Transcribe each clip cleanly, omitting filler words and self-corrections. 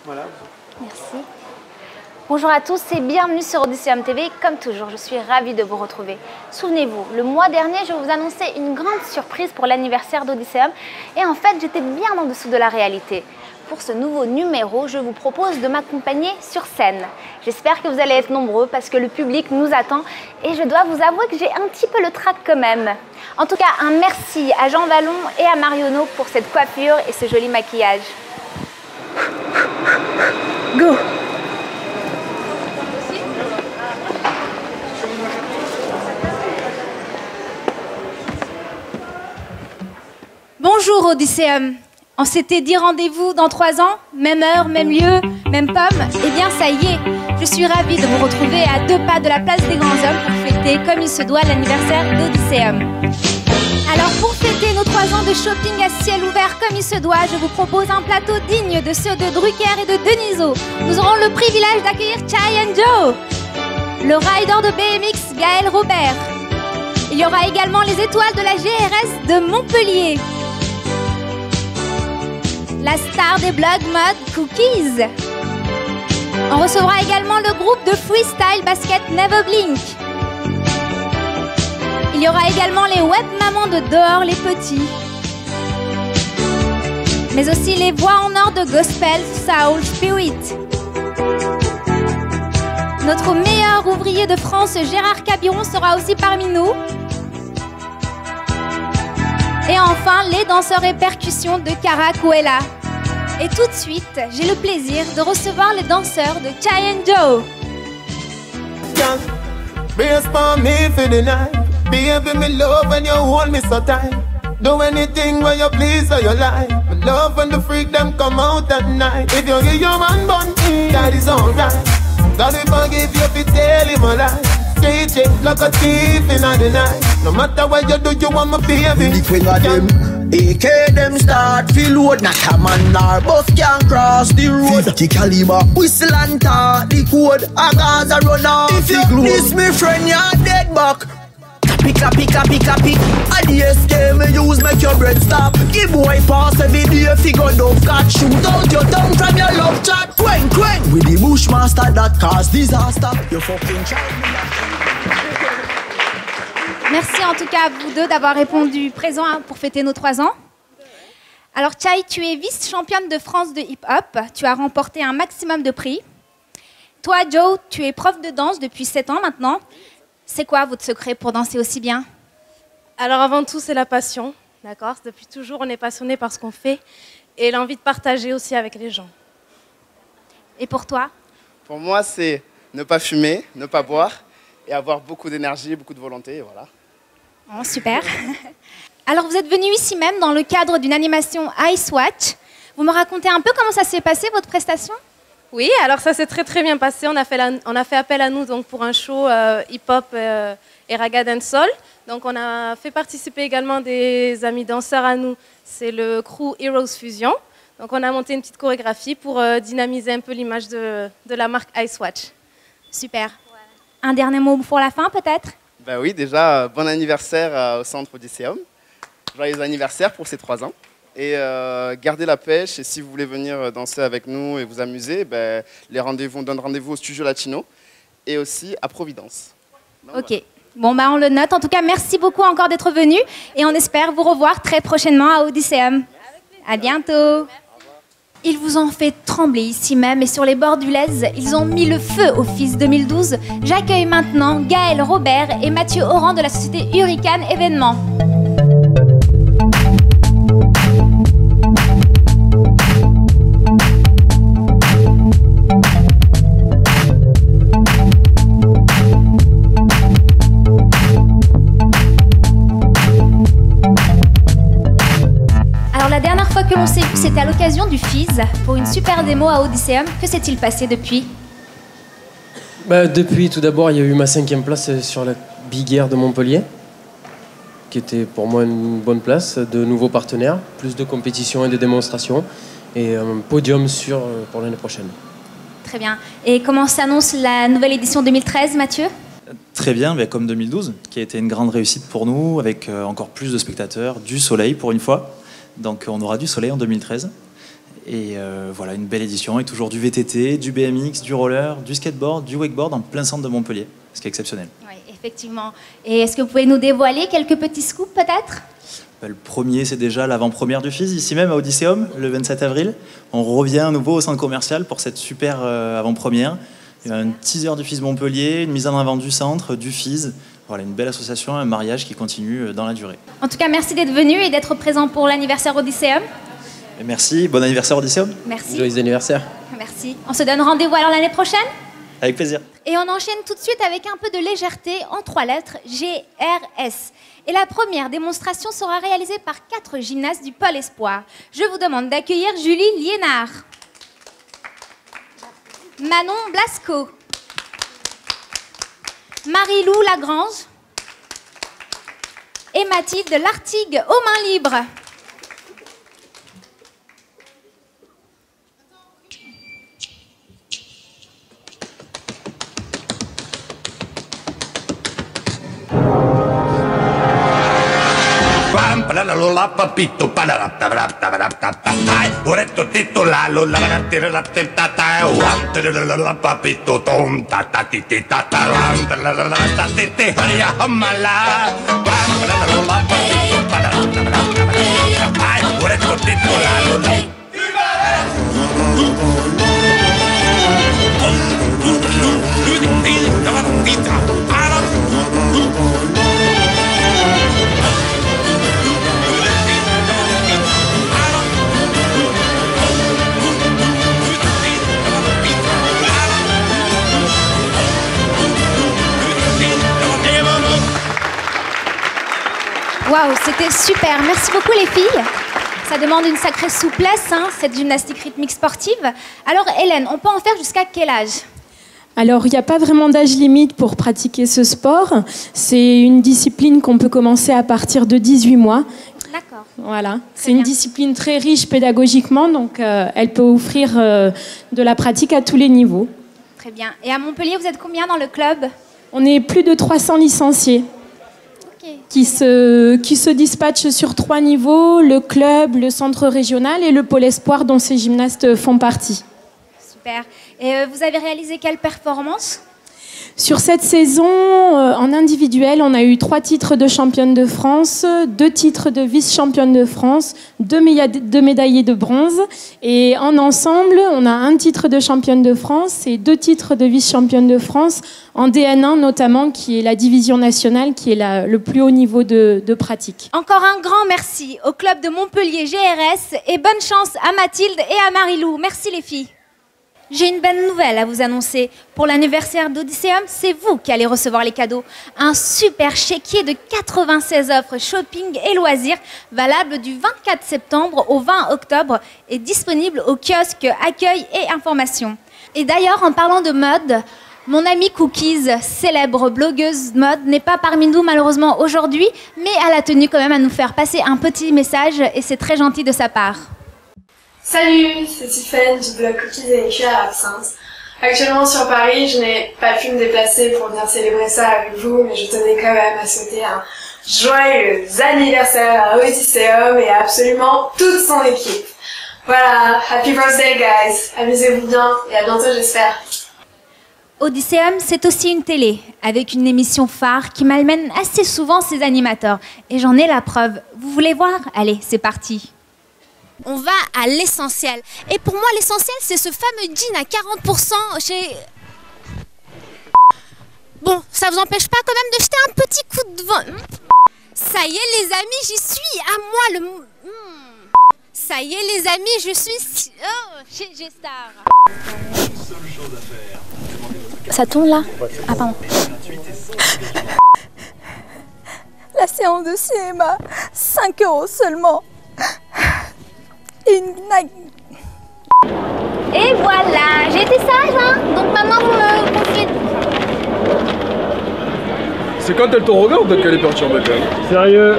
Voilà. Merci. Bonjour à tous et bienvenue sur Odysseum TV. Comme toujours, je suis ravie de vous retrouver. Souvenez-vous, le mois dernier, je vous annonçais une grande surprise pour l'anniversaire d'Odysseum et en fait, j'étais bien en dessous de la réalité. Pour ce nouveau numéro, je vous propose de m'accompagner sur scène. J'espère que vous allez être nombreux parce que le public nous attend et je dois vous avouer que j'ai un petit peu le trac quand même. En tout cas, un merci à Jean Vallon et à Marionneau pour cette coiffure et ce joli maquillage. Go! Bonjour Odysseum. On s'était dit rendez-vous dans 3 ans, même heure, même lieu, même pomme. Eh bien ça y est, je suis ravie de vous retrouver à 2 pas de la place des grands hommes pour fêter comme il se doit l'anniversaire d'Odysseum. Alors pour fêter nos 3 ans de shopping à ciel ouvert comme il se doit, je vous propose un plateau digne de ceux de Drucker et de Denisot. Nous aurons le privilège d'accueillir Chai and Joe, le rider de BMX Gaël Robert. Il y aura également les étoiles de la GRS de Montpellier. La star des blogs mode Cookies. On recevra également le groupe de freestyle basket Never Blink. Il y aura également les web mamans de dehors les petits. Mais aussi les voix en or de Gospel Soul Spirit. Notre meilleur ouvrier de France, Gérard Cabiron, sera aussi parmi nous. Et enfin, les danseurs et percussions de Caracuela. Et tout de suite, j'ai le plaisir de recevoir les danseurs de Chai and Joe. Baby, me love when you hold me so tight. Do anything where you please or you like. Me love when the freak them come out at night. If you give your man bun, that is alright. Gotta forgive you if you tell him a lie. Straight check like a thief in the night. No matter what you do, you want my baby. The queen of them, AK them start feel load. Not a man nor bus can cross the road. 50 caliber, whistle and talk the code. A Gaza run off. If you miss me friend, you're dead back. Pick a pick. A DSK me use make your bread stop. Give boy pass every day figure don't catch. Shoot out your tongue from your love chat. Quen with the Bushmaster that cause disaster. You fucking child. Merci en tout cas à vous deux d'avoir répondu présent pour fêter nos 3 ans. Alors Chai, tu es vice-championne de France de hip-hop. Tu as remporté un maximum de prix. Toi, Joe, tu es prof de danse depuis 7 ans maintenant. C'est quoi votre secret pour danser aussi bien? Alors avant tout, c'est la passion, d'accord? Depuis toujours, on est passionné par ce qu'on fait et l'envie de partager aussi avec les gens. Et pour toi? Pour moi, c'est ne pas fumer, ne pas boire et avoir beaucoup d'énergie, beaucoup de volonté, voilà. Oh, super. Alors vous êtes venu ici même dans le cadre d'une animation Ice Watch. Vous me racontez un peu comment ça s'est passé, votre prestation? Oui, alors ça s'est très bien passé. On a fait appel à nous donc, pour un show hip-hop et raga dancehall. Donc on a fait participer également des amis danseurs à nous. C'est le crew Heroes Fusion. Donc on a monté une petite chorégraphie pour dynamiser un peu l'image de la marque Ice Watch. Super. Un dernier mot pour la fin peut-être? Ben oui, déjà, bon anniversaire au Centre Odysseum. Joyeux anniversaire pour ces 3 ans. Et gardez la pêche, et si vous voulez venir danser avec nous et vous amuser, ben, on donne rendez-vous au Studio Latino et aussi à Providence. Donc, ok, voilà. Bon bah on le note. En tout cas, merci beaucoup encore d'être venu et on espère vous revoir très prochainement à Odysseum. À bientôt. Ils vous ont fait trembler ici même et sur les bords du Lez, ils ont mis le feu au FIS 2012. J'accueille maintenant Gaël Robert et Mathieu Oran de la société Hurricane Événements. Alors la dernière fois que l'on s'est vu, c'était à l'occasion du FIS pour une super démo à Odysseum. Que s'est-il passé depuis? Depuis, tout d'abord, il y a eu ma 5e place sur la Big Air de Montpellier, qui était pour moi une bonne place, de nouveaux partenaires, plus de compétitions et de démonstrations, et un podium sûr pour l'année prochaine. Très bien. Et comment s'annonce la nouvelle édition 2013, Mathieu? Très bien, comme 2012, qui a été une grande réussite pour nous, avec encore plus de spectateurs, du soleil pour une fois. Donc on aura du soleil en 2013. Et voilà, une belle édition, et toujours du VTT, du BMX, du roller, du skateboard, du wakeboard en plein centre de Montpellier, ce qui est exceptionnel. Oui, effectivement. Et est-ce que vous pouvez nous dévoiler quelques petits scoops peut-être? Le premier, c'est déjà l'avant-première du FIS, ici même à Odysseum, le 27 avril. On revient à nouveau au centre commercial pour cette super avant-première. Il y a un teaser du FIS Montpellier, une mise en avant du centre, du FIS. Voilà, une belle association, un mariage qui continue dans la durée. En tout cas, merci d'être venu et d'être présent pour l'anniversaire Odysseum. Et merci, bon anniversaire Odysseum. Merci. Joyeux anniversaire. Merci. On se donne rendez-vous alors l'année prochaine? Avec plaisir. Et on enchaîne tout de suite avec un peu de légèreté en 3 lettres, GRS. Et la première démonstration sera réalisée par 4 gymnastes du Pôle Espoir. Je vous demande d'accueillir Julie Liénard, Manon Blasco, Marie-Lou Lagrange et Mathilde Lartigue aux mains libres. La papito para Oretto titolalo la gattere la tentata la papito tom tata titi tata la tete haria hamala la papito para Oretto titolalo Waouh, c'était super. Merci beaucoup les filles. Ça demande une sacrée souplesse, hein, cette gymnastique rythmique sportive. Alors Hélène, on peut en faire jusqu'à quel âge? Alors, il n'y a pas vraiment d'âge limite pour pratiquer ce sport. C'est une discipline qu'on peut commencer à partir de 18 mois. D'accord. Voilà. C'est une discipline très riche pédagogiquement, donc elle peut offrir de la pratique à tous les niveaux. Très bien. Et à Montpellier, vous êtes combien dans le club? On est plus de 300 licenciés. Qui se dispatchent sur 3 niveaux, le club, le centre régional et le pôle espoir dont ces gymnastes font partie. Super. Et vous avez réalisé quelle performance? Sur cette saison, en individuel, on a eu 3 titres de championne de France, 2 titres de vice-championne de France, 2 médaillés de bronze. Et en ensemble, on a 1 titre de championne de France et 2 titres de vice-championne de France, en DN1 notamment, qui est la division nationale, qui est le plus haut niveau de pratique. Encore un grand merci au club de Montpellier GRS et bonne chance à Mathilde et à Marie-Lou. Merci les filles. J'ai une bonne nouvelle à vous annoncer. Pour l'anniversaire d'Odysseum, c'est vous qui allez recevoir les cadeaux. Un super chéquier de 96 offres shopping et loisirs, valable du 24 septembre au 20 octobre et disponible au kiosque accueil et information. Et d'ailleurs, en parlant de mode, mon amie Cookies, célèbre blogueuse mode, n'est pas parmi nous malheureusement aujourd'hui, mais elle a tenu quand même à nous faire passer un petit message et c'est très gentil de sa part. Salut, c'est Tiffany du blog Cookies et Cuir à Absinthe. Actuellement sur Paris, je n'ai pas pu me déplacer pour venir célébrer ça avec vous, mais je tenais quand même à souhaiter un joyeux anniversaire à Odysseum et à absolument toute son équipe. Voilà, happy birthday guys, amusez-vous bien et à bientôt j'espère. Odysseum, c'est aussi une télé, avec une émission phare qui malmène assez souvent ses animateurs. Et j'en ai la preuve. Vous voulez voir? Allez, c'est parti. On va à l'essentiel. Et pour moi, l'essentiel, c'est ce fameux jean à 40% chez... Bon, ça vous empêche pas quand même de jeter un petit coup de vent. Ça y est, les amis, j'y suis. À moi, le... Ça y est, les amis, je suis... Oh, chez G-Star. Ça tourne là? Ah, pardon. La séance de cinéma, 5 € seulement. Et voilà, j'ai été sage, hein. Donc maintenant vous me confiez. C'est quand elle te regarde qu'elle est perturbée quand même. Sérieux?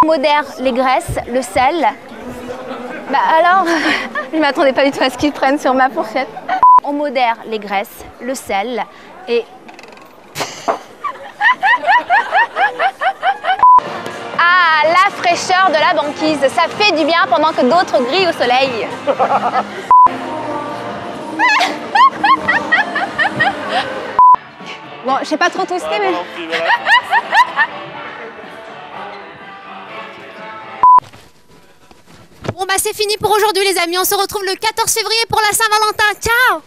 On modère les graisses, le sel. Bah alors, je m'attendais pas du tout à ce qu'ils prennent sur ma fourchette. On modère les graisses, le sel et... Ah, la fraîcheur de la banquise. Ça fait du bien pendant que d'autres grillent au soleil. Bon, je sais pas trop twister, mais... Bon bah c'est fini pour aujourd'hui les amis, on se retrouve le 14 février pour la Saint-Valentin, ciao!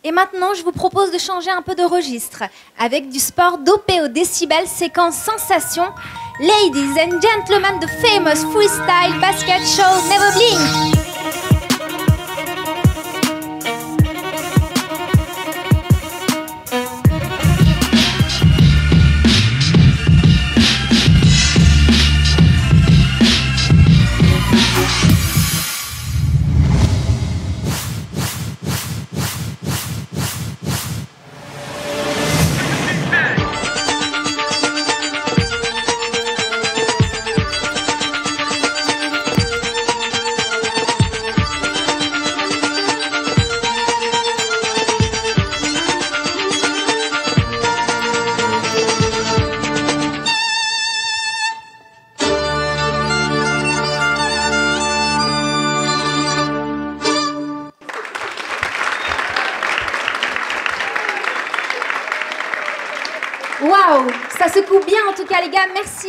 Et maintenant, je vous propose de changer un peu de registre avec du sport dopé au décibel, séquence sensation. Ladies and gentlemen, the famous freestyle basket show Never Blink. Waouh, ça secoue bien en tout cas les gars, merci.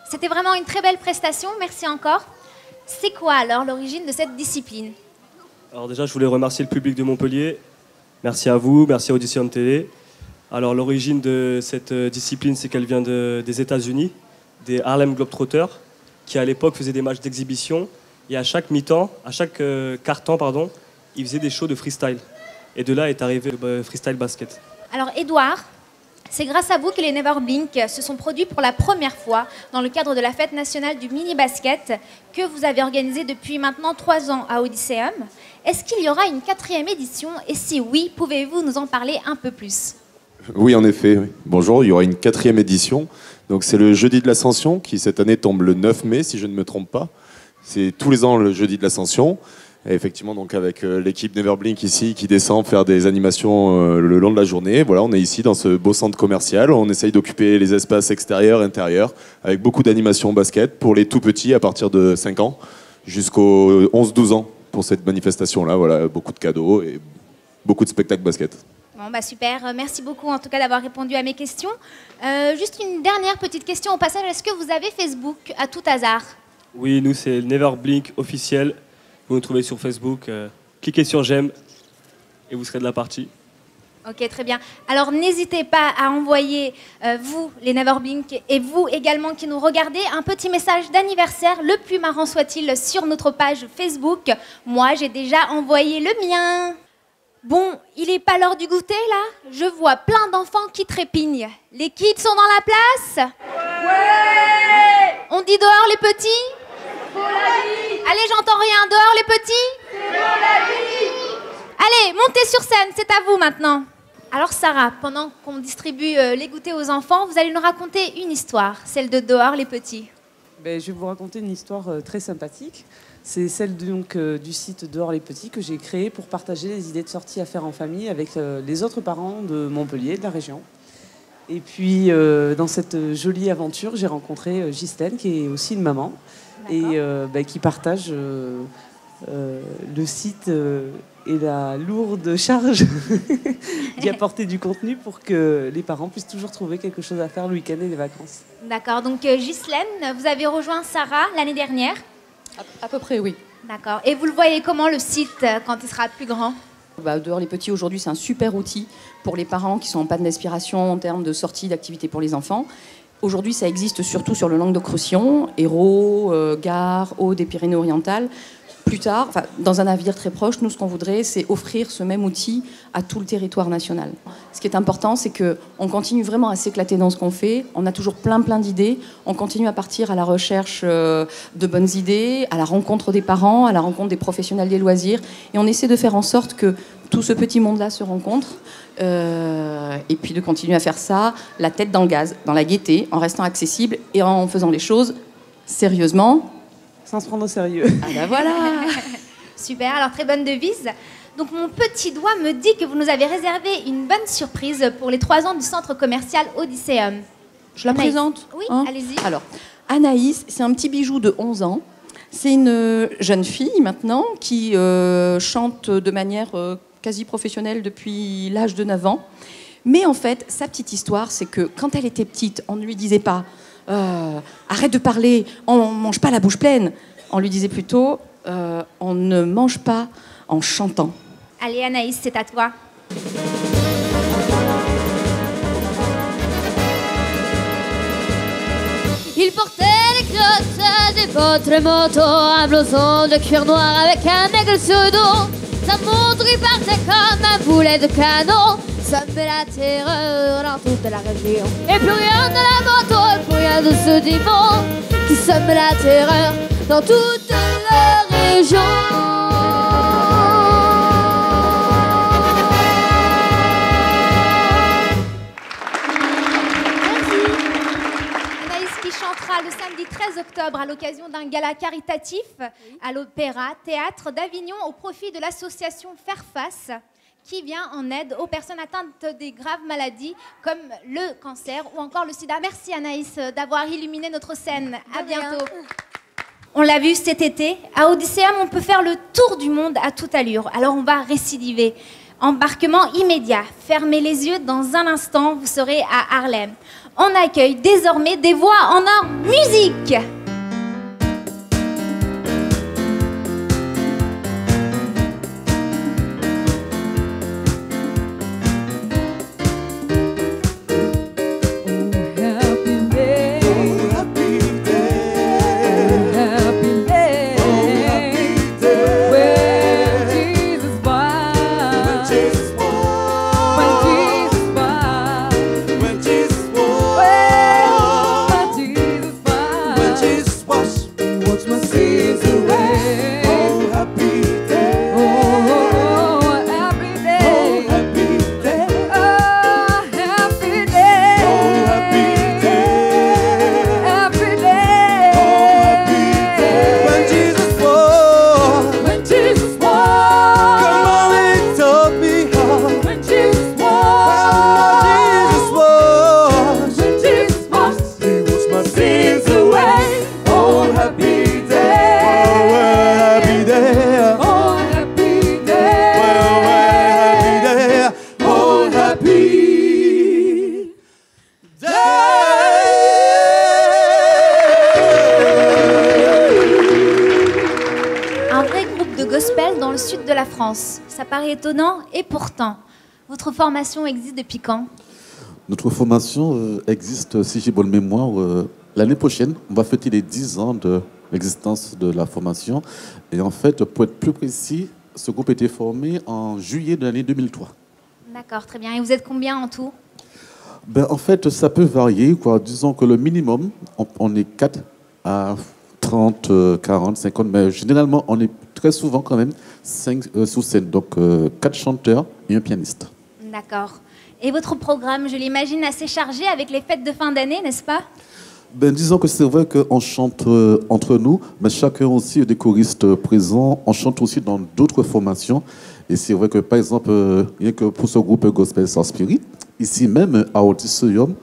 C'était vraiment une très belle prestation, merci encore. C'est quoi alors l'origine de cette discipline? Alors déjà, je voulais remercier le public de Montpellier. Merci à vous, merci à Audition TV. Alors l'origine de cette discipline, c'est qu'elle vient des États-Unis, des Harlem Globetrotters, qui à l'époque faisaient des matchs d'exhibition. Et à chaque mi-temps, à chaque quart-temps, pardon, ils faisaient des shows de freestyle. Et de là est arrivé le freestyle basket. Alors Edouard, c'est grâce à vous que les Never Blink se sont produits pour la première fois dans le cadre de la fête nationale du mini-basket que vous avez organisée depuis maintenant 3 ans à Odysseum. Est-ce qu'il y aura une 4e édition? Et si oui, pouvez-vous nous en parler un peu plus? Oui, en effet. Oui. Bonjour, il y aura une 4e édition. Donc c'est le jeudi de l'Ascension qui cette année tombe le 9 mai, si je ne me trompe pas. C'est tous les ans le jeudi de l'Ascension. Et effectivement, donc avec l'équipe Never Blink ici qui descend faire des animations le long de la journée. Voilà, on est ici dans ce beau centre commercial. On essaye d'occuper les espaces extérieurs, intérieurs, avec beaucoup d'animations basket pour les tout petits à partir de 5 ans jusqu'aux 11-12 ans pour cette manifestation-là. Voilà, beaucoup de cadeaux et beaucoup de spectacles basket. Bon, bah super, merci beaucoup en tout cas d'avoir répondu à mes questions. Juste une dernière petite question au passage, est-ce que vous avez Facebook à tout hasard? Oui, nous c'est Never Blink officiel. Vous nous trouvez sur Facebook, cliquez sur j'aime et vous serez de la partie. Ok, très bien. Alors n'hésitez pas à envoyer, vous, les Never Blink, et vous également qui nous regardez, un petit message d'anniversaire, le plus marrant soit-il, sur notre page Facebook. Moi, j'ai déjà envoyé le mien. Bon, il n'est pas l'heure du goûter, là? Je vois plein d'enfants qui trépignent. Les kids sont dans la place? Ouais! On dit dehors, les petits? Allez, j'entends rien. Dehors, les petits? Allez, montez sur scène, c'est à vous maintenant. Alors Sarah, pendant qu'on distribue les goûters aux enfants, vous allez nous raconter une histoire, celle de Dehors, les petits. Je vais vous raconter une histoire très sympathique. C'est celle donc, du site Dehors les petits que j'ai créé pour partager les idées de sortie à faire en famille avec les autres parents de Montpellier, de la région. Et puis, dans cette jolie aventure, j'ai rencontré Ghislaine, qui est aussi une maman, et qui partage le site et la lourde charge d'y apporter du contenu pour que les parents puissent toujours trouver quelque chose à faire le week-end et les vacances. D'accord, donc Ghislaine, vous avez rejoint Sarah l'année dernière? À peu près, oui. D'accord, et vous le voyez comment le site quand il sera plus grand? Dehors les petits, aujourd'hui, c'est un super outil pour les parents qui sont en panne d'inspiration en termes de sortie, d'activités pour les enfants. Aujourd'hui, ça existe surtout sur le Languedoc-Roussillon, Hérault, Gare, Aude des Pyrénées-Orientales. Plus tard, dans un avenir très proche, nous, ce qu'on voudrait, c'est offrir ce même outil à tout le territoire national. Ce qui est important, c'est qu'on continue vraiment à s'éclater dans ce qu'on fait. On a toujours plein d'idées. On continue à partir à la recherche de bonnes idées, à la rencontre des parents, à la rencontre des professionnels des loisirs. Et on essaie de faire en sorte que tout ce petit monde-là se rencontre. Et puis de continuer à faire ça, la tête dans le gaz, dans la gaieté, en restant accessible et en faisant les choses sérieusement. Sans se prendre au sérieux. Ah bah voilà. Super, alors très bonne devise. Donc mon petit doigt me dit que vous nous avez réservé une bonne surprise pour les 3 ans du centre commercial Odysseum. Je la présente. Oui, hein. allez-y. Alors, Anaïs, c'est un petit bijou de 11 ans. C'est une jeune fille maintenant qui chante de manière quasi professionnelle depuis l'âge de 9 ans. Mais en fait, sa petite histoire, c'est que quand elle était petite, on ne lui disait pas arrête de parler, on ne mange pas la bouche pleine. On lui disait plutôt on ne mange pas en chantant. Allez Anaïs, c'est à toi. Il portait des culottes, des bottes, le manteau, un blouson de cuir noir avec un aigle sur le dos. Sa montre, il partait comme un boulet de canon. Semait la terreur dans toute la région. Et plus rien de la moto, et plus rien de ce démon qui sème la terreur dans toute la région. Le samedi 13 octobre à l'occasion d'un gala caritatif à l'Opéra Théâtre d'Avignon au profit de l'association Faire Face qui vient en aide aux personnes atteintes des graves maladies comme le cancer ou encore le sida. Merci Anaïs d'avoir illuminé notre scène. À bientôt. On l'a vu cet été, à Odysseum, on peut faire le tour du monde à toute allure. Alors on va récidiver. Embarquement immédiat. Fermez les yeux, dans un instant, vous serez à Harlem. On accueille désormais des voix en or musique. Ça paraît étonnant et pourtant, votre formation existe depuis quand? Notre formation existe, si j'ai bonne mémoire, l'année prochaine. On va fêter les 10 ans de l'existence de la formation. Et en fait, pour être plus précis, ce groupe a été formé en juillet de l'année 2003. D'accord, très bien. Et vous êtes combien en tout? En fait, ça peut varier, quoi. Disons que le minimum, on est 4 à 30, 40, 50, mais généralement, on est très souvent quand même 5 sous scène, donc 4 chanteurs et un pianiste. D'accord. Et votre programme, je l'imagine, assez chargé avec les fêtes de fin d'année, n'est-ce pas? Disons que c'est vrai qu'on chante entre nous, mais chacun aussi des choristes présents. On chante aussi dans d'autres formations. Et c'est vrai que, par exemple, rien que pour ce groupe Gospel Soul Spirit, ici même à Odysseum,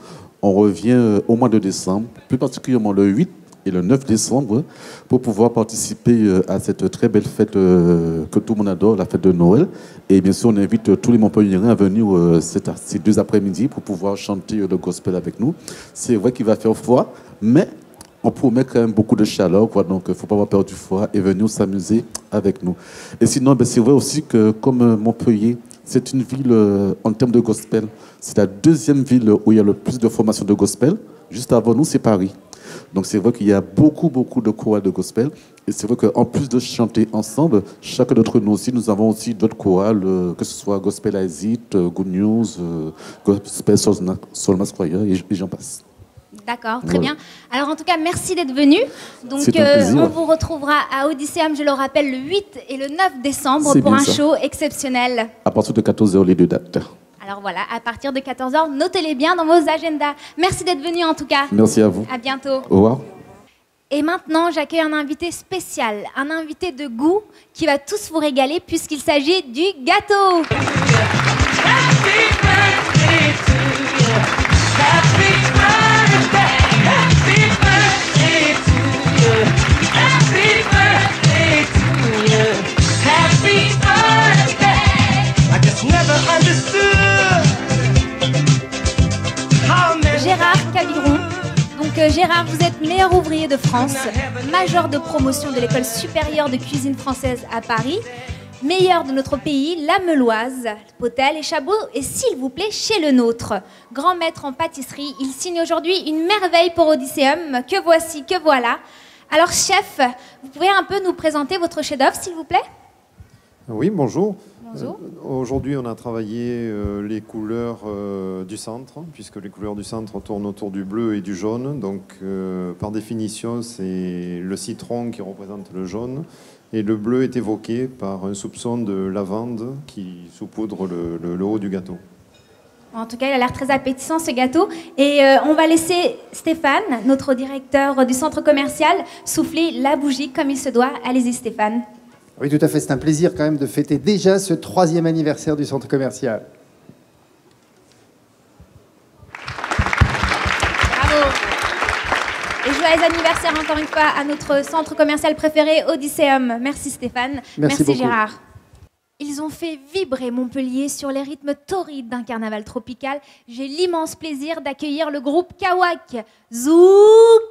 on revient au mois de décembre, plus particulièrement le 8 et le 9 décembre, pour pouvoir participer à cette très belle fête que tout le monde adore, la fête de Noël. Et bien sûr, on invite tous les Montpelliérains à venir ces 2 après-midi pour pouvoir chanter le gospel avec nous. C'est vrai qu'il va faire froid, mais on promet quand même beaucoup de chaleur, quoi. Donc il ne faut pas avoir peur du froid et venir s'amuser avec nous. Et sinon, c'est vrai aussi que comme Montpellier, c'est une ville, en termes de gospel, c'est la 2e ville où il y a le plus de formations de gospel. Juste avant nous, c'est Paris. Donc c'est vrai qu'il y a beaucoup de chorales de gospel. Et c'est vrai qu'en plus de chanter ensemble, chacun d'entre nous aussi, nous avons aussi d'autres chorales, que ce soit Gospel Isaac, Good News, Gospel Soul Masquerade et j'en passe. D'accord, très bien. Alors en tout cas, merci d'être venu. Donc on vous retrouvera à Odysseum, je le rappelle, le 8 et le 9 décembre pour un show exceptionnel. À partir de 14h, les 2 dates. Alors voilà, à partir de 14h, notez-les bien dans vos agendas. Merci d'être venu en tout cas. Merci à vous. À bientôt. Au revoir. Et maintenant, j'accueille un invité spécial, un invité de goût qui va tous vous régaler puisqu'il s'agit du gâteau. Gérard Cabiron. Donc Gérard, vous êtes meilleur ouvrier de France, major de promotion de l'école supérieure de cuisine française à Paris, meilleur de notre pays, la Meuloise, Potel et Chabot, et s'il vous plaît, chez le nôtre. Grand maître en pâtisserie, il signe aujourd'hui une merveille pour Odysseum, que voici, que voilà. Alors chef, vous pouvez un peu nous présenter votre chef-d'œuvre, s'il vous plaît? Oui, bonjour. Bonjour. Aujourd'hui, on a travaillé les couleurs du centre, puisque les couleurs du centre tournent autour du bleu et du jaune. Donc, par définition, c'est le citron qui représente le jaune. Et le bleu est évoqué par un soupçon de lavande qui saupoudre le haut du gâteau. En tout cas, il a l'air très appétissant, ce gâteau. Et on va laisser Stéphane, notre directeur du centre commercial, souffler la bougie comme il se doit. Allez-y, Stéphane. Oui, tout à fait. C'est un plaisir quand même de fêter déjà ce 3e anniversaire du centre commercial. Bravo. Et joyeux anniversaire encore une fois à notre centre commercial préféré, Odysseum. Merci Stéphane. Merci beaucoup. Gérard. Ils ont fait vibrer Montpellier sur les rythmes torrides d'un carnaval tropical. J'ai l'immense plaisir d'accueillir le groupe Kawak. Zouk